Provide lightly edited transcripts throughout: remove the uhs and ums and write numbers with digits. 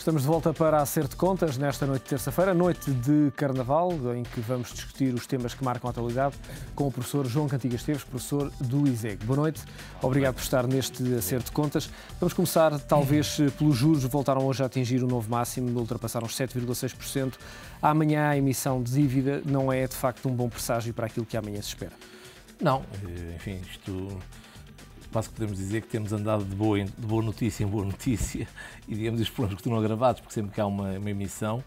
Estamos de volta para Acerto de Contas nesta noite de terça-feira, noite de Carnaval, em que vamos discutir os temas que marcam a atualidade com o professor João Cantiga Esteves, professor do ISEG. Boa noite, obrigado por estar neste Acerto de Contas. Vamos começar, talvez, pelos juros. Voltaram hoje a atingir o novo máximo, ultrapassaram os 7,6%. Amanhã a emissão de dívida não é, de facto, um bom presságio para aquilo que amanhã se espera. Não, enfim, isto... Quase que podemos dizer que temos andado de boa notícia em boa notícia e, digamos, os problemas continuam agravados, porque sempre que há uma emissão,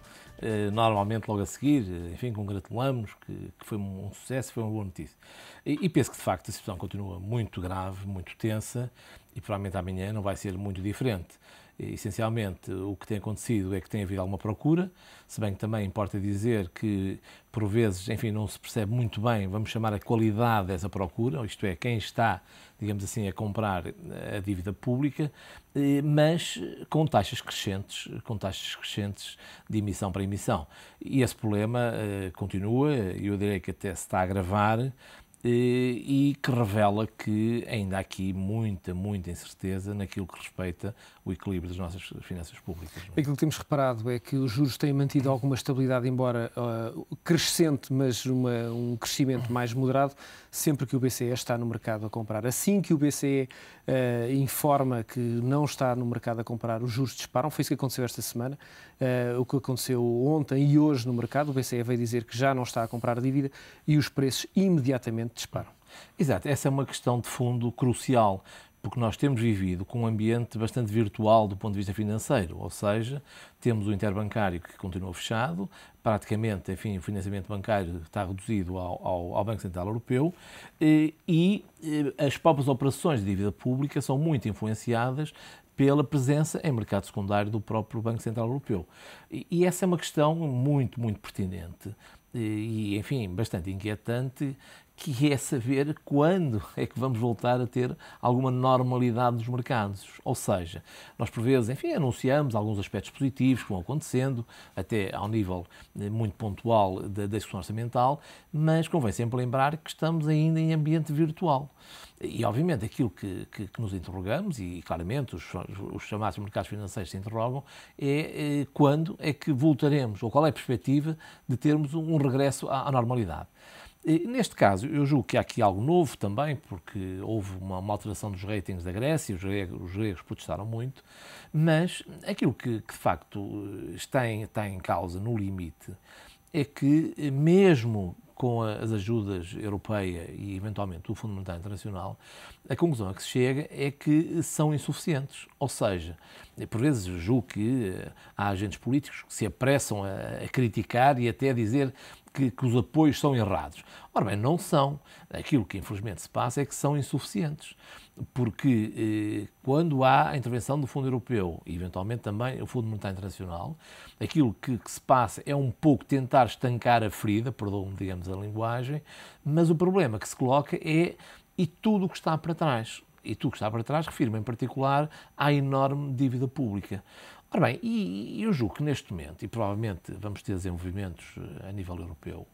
normalmente logo a seguir, enfim, congratulamos que foi um sucesso, foi uma boa notícia. E penso que, de facto, a situação continua muito grave, muito tensa e provavelmente amanhã não vai ser muito diferente. Essencialmente, o que tem acontecido é que tem havido alguma procura, se bem que também importa dizer que, por vezes, enfim, não se percebe muito bem, vamos chamar a qualidade dessa procura, isto é, quem está, digamos assim, a comprar a dívida pública, mas com taxas crescentes de emissão para emissão. E esse problema continua, e eu diria que até se está a agravar, e que revela que ainda há aqui muita incerteza naquilo que respeita o equilíbrio das nossas finanças públicas. Aquilo que temos reparado é que os juros têm mantido alguma estabilidade, embora crescente, mas um crescimento mais moderado, sempre que o BCE está no mercado a comprar. Assim que o BCE informa que não está no mercado a comprar, os juros disparam. Foi isso que aconteceu esta semana. O que aconteceu ontem e hoje no mercado, o BCE veio dizer que já não está a comprar dívida e os preços imediatamente disparam. Exato, essa é uma questão de fundo crucial, porque nós temos vivido com um ambiente bastante virtual do ponto de vista financeiro, ou seja, temos o interbancário que continua fechado, praticamente, enfim, o financiamento bancário está reduzido ao Banco Central Europeu e as próprias operações de dívida pública são muito influenciadas pela presença em mercado secundário do próprio Banco Central Europeu. E essa é uma questão muito pertinente e, enfim, bastante inquietante, que é saber quando é que vamos voltar a ter alguma normalidade nos mercados. Ou seja, nós por vezes, enfim, anunciamos alguns aspectos positivos que vão acontecendo, até ao nível muito pontual da execução orçamental, mas convém sempre lembrar que estamos ainda em ambiente virtual. E, obviamente, aquilo que nos interrogamos, e claramente os chamados mercados financeiros se interrogam, é quando é que voltaremos, ou qual é a perspectiva de termos um regresso à normalidade. Neste caso, eu julgo que há aqui algo novo também, porque houve uma alteração dos ratings da Grécia, os gregos protestaram muito, mas aquilo que de facto está em causa, no limite, é que mesmo com as ajudas europeia e, eventualmente, o Fundo Monetário Internacional, a conclusão a que se chega é que são insuficientes. Ou seja, por vezes julgo que há agentes políticos que se apressam a criticar e até a dizer que os apoios são errados. Ora bem, não são. Aquilo que infelizmente se passa é que são insuficientes, porque quando há a intervenção do Fundo Europeu e eventualmente também o Fundo Monetário Internacional, aquilo que se passa é um pouco tentar estancar a ferida, perdoam-me, digamos, a linguagem, mas o problema que se coloca é e tudo o que está para trás. E tudo o que está para trás refere-me em particular à enorme dívida pública. Ora bem, e eu julgo que neste momento, e provavelmente vamos ter desenvolvimentos a nível europeu,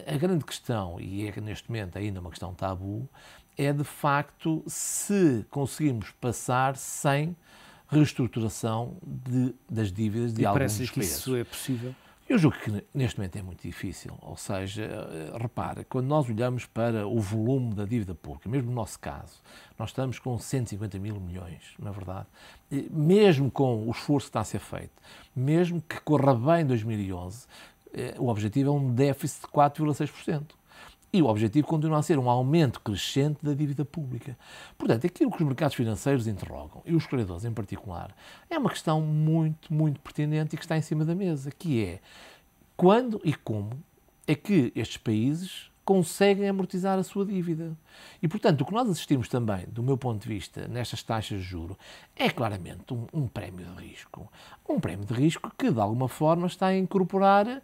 a grande questão, e é neste momento ainda uma questão tabu, é de facto se conseguimos passar sem reestruturação das dívidas de alguns dos países. Parece que isso é possível? Eu julgo que neste momento é muito difícil, ou seja, repara, quando nós olhamos para o volume da dívida pública, mesmo no nosso caso, nós estamos com 150 mil milhões, não é verdade? Mesmo com o esforço que está a ser feito, mesmo que corra bem em 2011, o objetivo é um déficit de 4,6%. E o objetivo continua a ser um aumento crescente da dívida pública. Portanto, aquilo que os mercados financeiros interrogam, e os credores em particular, é uma questão muito pertinente e que está em cima da mesa, que é quando e como é que estes países conseguem amortizar a sua dívida. E, portanto, o que nós assistimos também, do meu ponto de vista, nestas taxas de juros, é claramente um prémio de risco. Um prémio de risco que, de alguma forma, está a incorporar,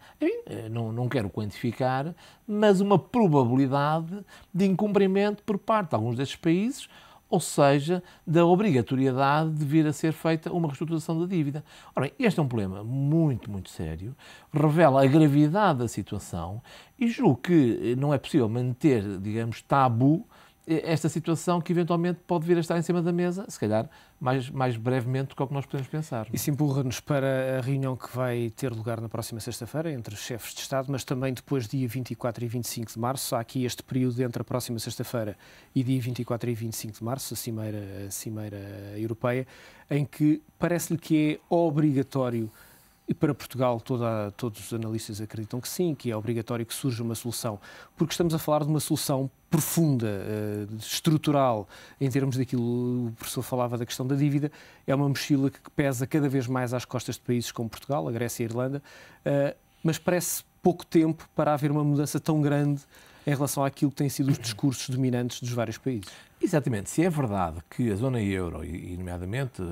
não quero quantificar, mas uma probabilidade de incumprimento por parte de alguns destes países, ou seja, da obrigatoriedade de vir a ser feita uma reestruturação da dívida. Ora bem, este é um problema muito sério, revela a gravidade da situação e julgo que não é possível manter, digamos, tabu esta situação que eventualmente pode vir a estar em cima da mesa, se calhar mais brevemente do que o que nós podemos pensar. Isso empurra-nos para a reunião que vai ter lugar na próxima sexta-feira entre os chefes de Estado, mas também depois dia 24 e 25 de março. Há aqui este período entre a próxima sexta-feira e dia 24 e 25 de março, a Cimeira Europeia, em que parece-lhe que é obrigatório, e para Portugal todos os analistas acreditam que sim, que é obrigatório que surja uma solução, porque estamos a falar de uma solução profunda, estrutural, em termos daquilo, o professor falava da questão da dívida, é uma mochila que pesa cada vez mais às costas de países como Portugal, a Grécia e a Irlanda, mas parece pouco tempo para haver uma mudança tão grande em relação àquilo que têm sido os discursos dominantes dos vários países. Exatamente. Se é verdade que a zona euro, e nomeadamente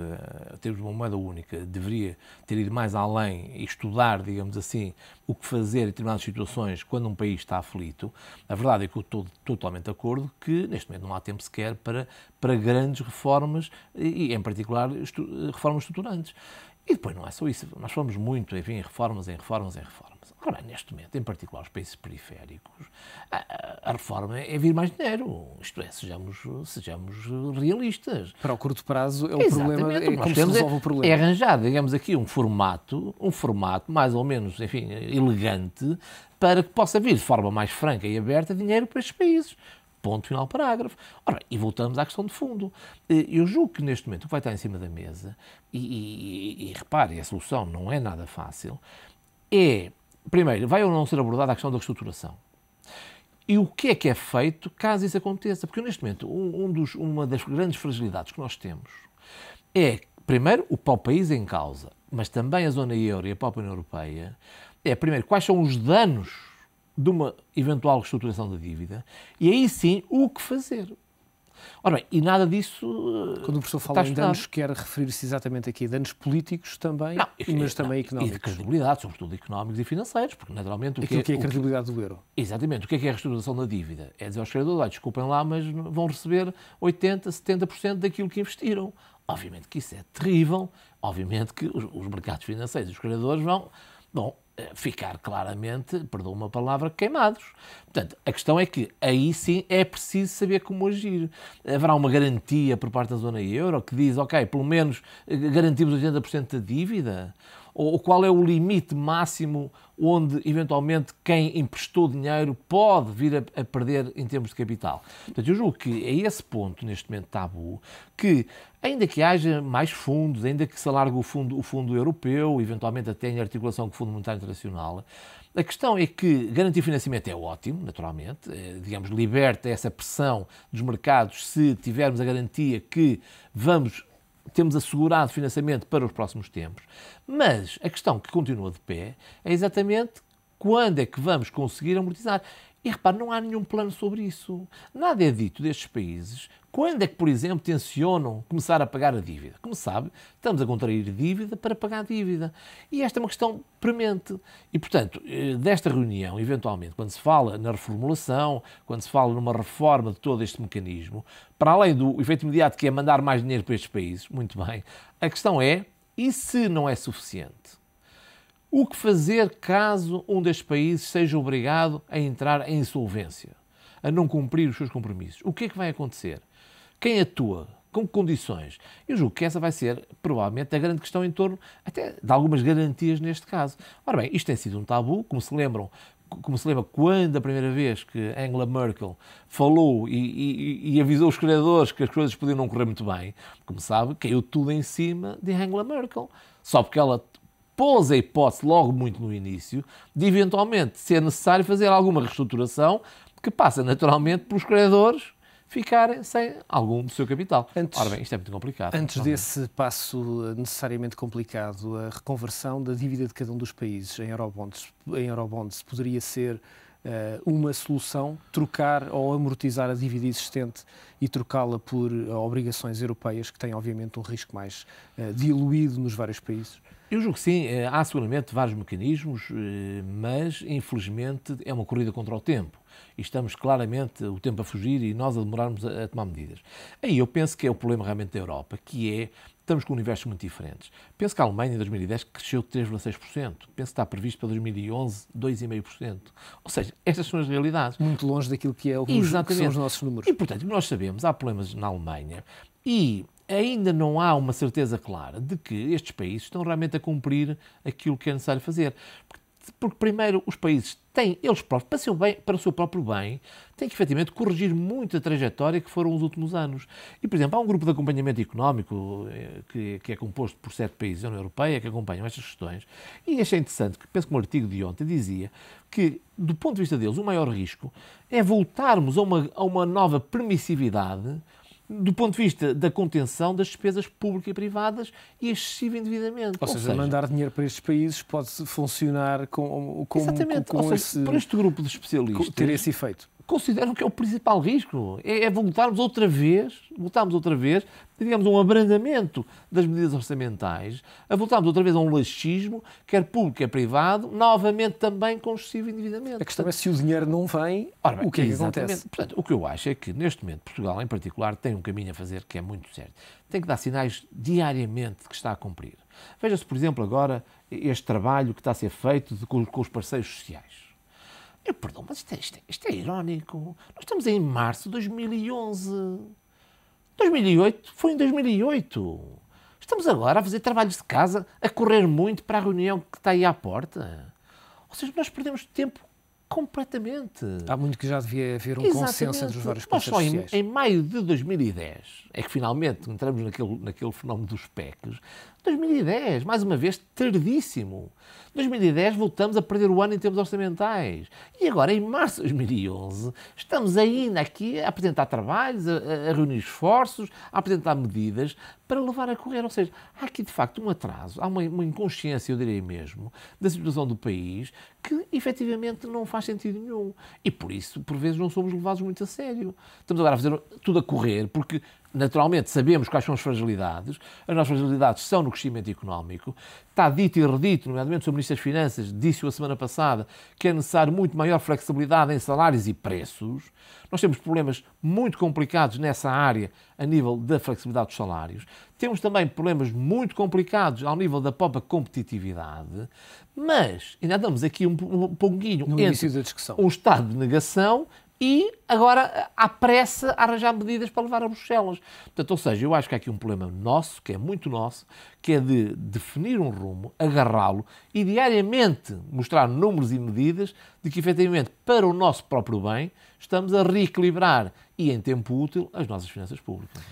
termos uma moeda única, deveria ter ido mais além e estudar, digamos assim, o que fazer em determinadas situações quando um país está aflito, a verdade é que eu estou totalmente de acordo que neste momento não há tempo sequer para grandes reformas e, em particular, reformas estruturantes. E depois não é só isso. Nós falamos muito, enfim, em reformas. Ora bem, neste momento, em particular os países periféricos, a reforma é vir mais dinheiro. Isto é, sejamos realistas. Para o curto prazo é o problema, é como se resolve o problema. É arranjar, digamos aqui, um formato mais ou menos, enfim, elegante, para que possa vir de forma mais franca e aberta dinheiro para estes países. Ponto final, parágrafo. Ora, e voltamos à questão de fundo. Eu julgo que neste momento o que vai estar em cima da mesa, e repare, a solução não é nada fácil, primeiro, vai ou não ser abordada a questão da reestruturação. E o que é feito caso isso aconteça? Porque neste momento, uma das grandes fragilidades que nós temos é, primeiro, o país em causa, mas também a zona euro e a própria União Europeia, primeiro, quais são os danos de uma eventual reestruturação da dívida, e aí sim, o que fazer. Ora bem, e nada disso. Quando o professor fala em danos, quer referir-se exatamente aqui a danos políticos também, mas também económicos. E de credibilidade, sobretudo económicos e financeiros, porque naturalmente. Aquilo que é a credibilidade do euro. Exatamente. O que é a reestruturação da dívida? É dizer aos credores, desculpem lá, mas vão receber 80%, 70% daquilo que investiram. Obviamente que isso é terrível, obviamente que os mercados financeiros e os credores vão ficar claramente, perdoa uma palavra, queimados. Portanto, a questão é que aí sim é preciso saber como agir. Haverá uma garantia por parte da zona euro que diz, ok, pelo menos garantimos 80% da dívida? Ou qual é o limite máximo onde, eventualmente, quem emprestou dinheiro pode vir a perder em termos de capital? Portanto, eu julgo que é esse ponto, neste momento, tabu, que, ainda que haja mais fundos, ainda que se alargue o fundo europeu, eventualmente até em articulação com o Fundo Monetário Internacional, a questão é que garantir financiamento é ótimo, naturalmente, digamos, liberta essa pressão dos mercados se tivermos a garantia que temos assegurado financiamento para os próximos tempos, mas a questão que continua de pé é exatamente quando é que vamos conseguir amortizar. E repare, não há nenhum plano sobre isso. Nada é dito destes países. Quando é que, por exemplo, tencionam começar a pagar a dívida? Como sabe, estamos a contrair dívida para pagar a dívida. E esta é uma questão premente. E, portanto, desta reunião, eventualmente, quando se fala na reformulação, quando se fala numa reforma de todo este mecanismo, para além do efeito imediato que é mandar mais dinheiro para estes países, muito bem, a questão é, e se não é suficiente? O que fazer caso um destes países seja obrigado a entrar em insolvência, a não cumprir os seus compromissos? O que é que vai acontecer? Quem atua? Com que condições? Eu julgo que essa vai ser, provavelmente, a grande questão em torno até de algumas garantias neste caso. Ora bem, isto tem sido um tabu, como se lembra quando a primeira vez que Angela Merkel falou e avisou os credores que as coisas podiam não correr muito bem, como sabe, caiu tudo em cima de Angela Merkel. Só porque ela pôs a hipótese logo muito no início de eventualmente ser necessário fazer alguma reestruturação que passa naturalmente pelos credores ficarem sem algum do seu capital. Ora bem, isto é muito complicado. Antes desse passo necessariamente complicado, a reconversão da dívida de cada um dos países em eurobonds poderia ser uma solução, trocar ou amortizar a dívida existente e trocá-la por obrigações europeias que têm obviamente um risco mais diluído nos vários países? Eu julgo que sim, há seguramente vários mecanismos, mas infelizmente é uma corrida contra o tempo. e estamos claramente o tempo a fugir e nós a demorarmos a tomar medidas. Aí eu penso que é o problema realmente da Europa, que é, estamos com universos muito diferentes. Penso que a Alemanha, em 2010, cresceu 3,6%. Penso que está previsto para 2011, 2,5%. Ou seja, estas são as realidades. Muito longe daquilo que, que são os nossos números. E, portanto, nós sabemos, há problemas na Alemanha e ainda não há uma certeza clara de que estes países estão realmente a cumprir aquilo que é necessário fazer. Porque primeiro, os países têm, eles próprios, para o seu próprio bem, têm que, efetivamente, corrigir muito a trajetória que foram os últimos anos. E, por exemplo, há um grupo de acompanhamento económico que é composto por 7 países da União Europeia que acompanham estas questões. E achei interessante, que penso que um artigo de ontem dizia que, do ponto de vista deles, o maior risco é voltarmos a uma nova permissividade do ponto de vista da contenção das despesas públicas e privadas e excessivo endividamento. Ou seja, mandar dinheiro para estes países pode funcionar por este grupo de especialistas, ter esse efeito. Consideram que é o principal risco. É voltarmos outra vez, digamos, a um abrandamento das medidas orçamentais, a voltarmos outra vez a um laxismo, quer público, quer privado, novamente também com excessivo endividamento. A questão é se o dinheiro não vem, o que é que acontece? Portanto, o que eu acho é que, neste momento, Portugal, em particular, tem um caminho a fazer que é muito certo. Tem que dar sinais diariamente de que está a cumprir. Veja-se, por exemplo, agora, este trabalho que está a ser feito com os parceiros sociais. Perdão, mas isto é irónico. Nós estamos em março de 2011. 2008 foi em 2008. Estamos agora a fazer trabalhos de casa, a correr muito para a reunião que está aí à porta. Ou seja, nós perdemos tempo completamente. Há muito que já devia haver um consenso entre os vários parceiros sociais. Em maio de 2010, é que finalmente entramos naquele fenómeno dos PECs. 2010, mais uma vez, tardíssimo. 2010 voltamos a perder o ano em termos orçamentais. E agora, em março de 2011, estamos ainda aqui a apresentar trabalhos, a reunir esforços, a apresentar medidas para levar a correr. Ou seja, há aqui, de facto, um atraso, há uma inconsciência, eu direi mesmo, da situação do país que, efetivamente, não faz sentido nenhum. E, por isso, por vezes, não somos levados muito a sério. Estamos agora a fazer tudo a correr, porque naturalmente sabemos quais são as fragilidades. As nossas fragilidades são no crescimento económico. Está dito e redito, nomeadamente o Sr. Ministro das Finanças, disse-o a semana passada, que é necessário muito maior flexibilidade em salários e preços. Nós temos problemas muito complicados nessa área a nível da flexibilidade dos salários. Temos também problemas muito complicados ao nível da própria competitividade. Mas ainda andamos aqui um pouquinho no início da discussão. Um estado de negação e agora há pressa a arranjar medidas para levar a Bruxelas. Portanto, ou seja, eu acho que há aqui um problema nosso, que é muito nosso, que é de definir um rumo, agarrá-lo e diariamente mostrar números e medidas de que, efetivamente, para o nosso próprio bem, estamos a reequilibrar e, em tempo útil, as nossas finanças públicas.